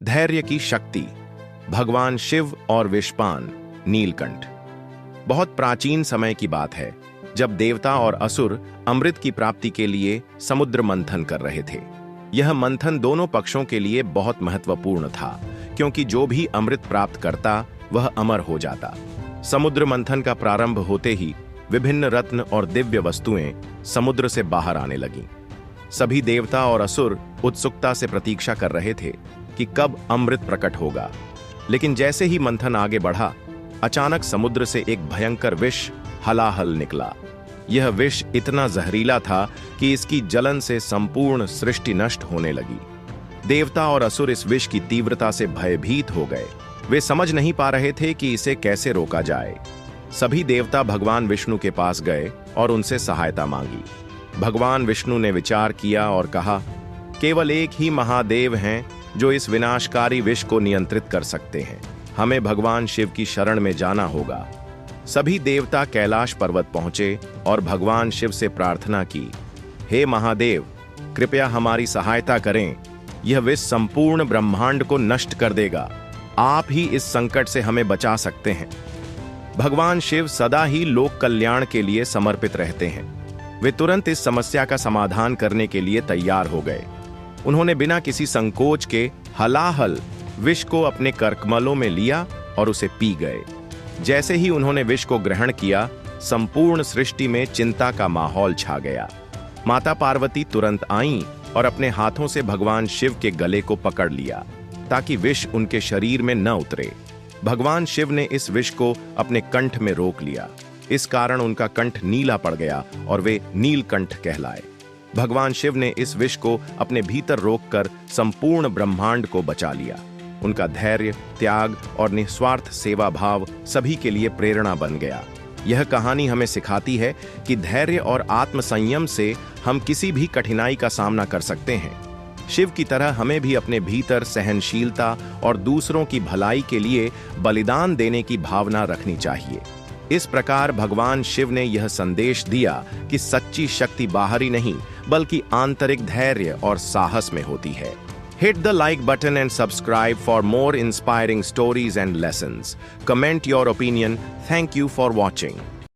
धैर्य की शक्ति। भगवान शिव और विषपान नीलकंठ। बहुत प्राचीन समय की बात है, जब देवता और असुर अमृत की प्राप्ति के लिए समुद्र मंथन कर रहे थे। यह मंथन दोनों पक्षों के लिए बहुत महत्वपूर्ण था, क्योंकि जो भी अमृत प्राप्त करता वह अमर हो जाता। समुद्र मंथन का प्रारंभ होते ही विभिन्न रत्न और दिव्य वस्तुएं समुद्र से बाहर आने लगीं। सभी देवता और असुर उत्सुकता से प्रतीक्षा कर रहे थे कि कब अमृत प्रकट होगा। लेकिन जैसे ही मंथन आगे बढ़ा, अचानक समुद्र से एक भयंकर विष हलाहल निकला। यह विष इतना जहरीला था कि इसकी जलन से संपूर्ण सृष्टि नष्ट होने लगी। देवता और असुर इस विष की तीव्रता से भयभीत हो गए। वे समझ नहीं पा रहे थे कि इसे कैसे रोका जाए। सभी देवता भगवान विष्णु के पास गए और उनसे सहायता मांगी। भगवान विष्णु ने विचार किया और कहा, केवल एक ही महादेव हैं जो इस विनाशकारी विष को नियंत्रित कर सकते हैं। हमें भगवान शिव की शरण में जाना होगा। सभी देवता कैलाश पर्वत पहुंचे और भगवान शिव से प्रार्थना की, हे महादेव, कृपया हमारी सहायता करें। यह विष संपूर्ण ब्रह्मांड को नष्ट कर देगा। आप ही इस संकट से हमें बचा सकते हैं। भगवान शिव सदा ही लोक कल्याण के लिए समर्पित रहते हैं। वे तुरंत इस समस्या का समाधान करने के लिए तैयार हो गए। उन्होंने बिना किसी संकोच के हलाहल विष को अपने करकमलों में लिया और उसे पी गए। जैसे ही उन्होंने विष को ग्रहण किया, संपूर्ण सृष्टि में चिंता का माहौल छा गया। माता पार्वती तुरंत आईं और अपने हाथों से भगवान शिव के गले को पकड़ लिया ताकि विष उनके शरीर में न उतरे। भगवान शिव ने इस विष को अपने कंठ में रोक लिया। इस कारण उनका कंठ नीला पड़ गया और वे नीलकंठ कहलाए। भगवान शिव ने इस विष को अपने भीतर रोककर संपूर्ण ब्रह्मांड को बचा लिया। उनका धैर्य, त्याग और निस्वार्थ सेवा भाव सभी के लिए प्रेरणा बन गया। यह कहानी हमें सिखाती है कि धैर्य और आत्मसंयम से हम किसी भी कठिनाई का सामना कर सकते हैं। शिव की तरह हमें भी अपने भीतर सहनशीलता और दूसरों की भलाई के लिए बलिदान देने की भावना रखनी चाहिए। इस प्रकार भगवान शिव ने यह संदेश दिया कि सच्ची शक्ति बाहरी नहीं, बल्कि आंतरिक धैर्य और साहस में होती है। Hit the like button and subscribe for more inspiring stories and lessons. Comment your opinion. Thank you for watching.